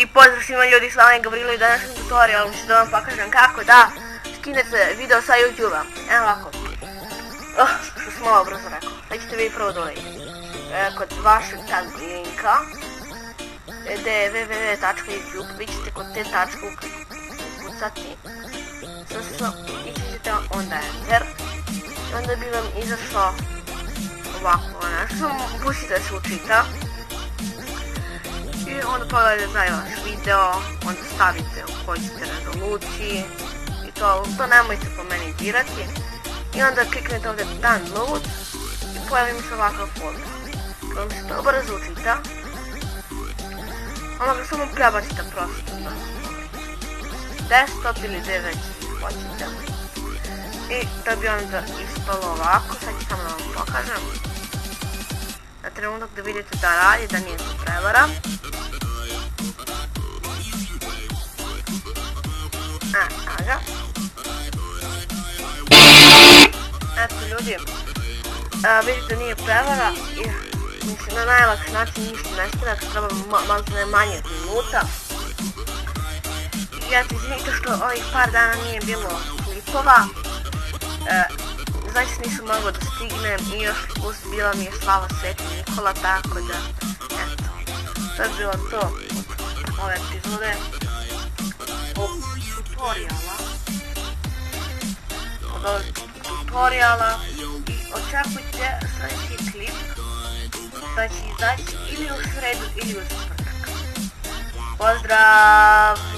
I pozdrav svima ljudi, s vama je Gavrilo i današnji tutorial ću da vam pokažem kako da skinete video sa YouTube-a. Evo ovako. Što sam malo brzo rekao. Sad ćete vi prvo dole kod vašeg tag linka gdje je www.youtube. Vi ćete kod te tačke ukucati i ćete onda enter. I onda bi vam izašlo ovako nešto. Pustite da se učita. I onda pogledajte taj vaš video, onda stavite u kojoj ćete rezoluciji i to nemojte po meni dirati. I onda kliknete ovdje download i pojavi mi se ovakav folder. Kada vam se to brzo učita, onda ga samo prebacite prosto na desktop ili gdje već hoćete. I da bi onda ispalo ovako, sad ću samo da vam pokažem. Na trenutak da vidite da radi, da nije se prevara. Sada. Eto ljudi, vidite nije prevara i mislim na najlakši način ništa ne skida, treba malo manje od minuta. I eto izvinite što ovih par dana nije bilo klipova, zaista nisam mogao da stignem i još plus bila mi je slava Sveti Nikola, tako da eto, to je bilo to od ove epizode tutoriala i očekujte sljedeći klip da će izaći ili u sredu ili u četvrtak. Pozdrav!